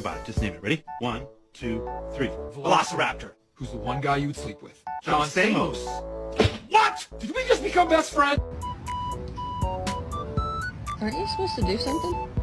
Think about it. Just name it. Ready? 1, 2, 3. Velociraptor. Who's the one guy you would sleep with? John Stamos. What? Did we just become best friends? Aren't you supposed to do something?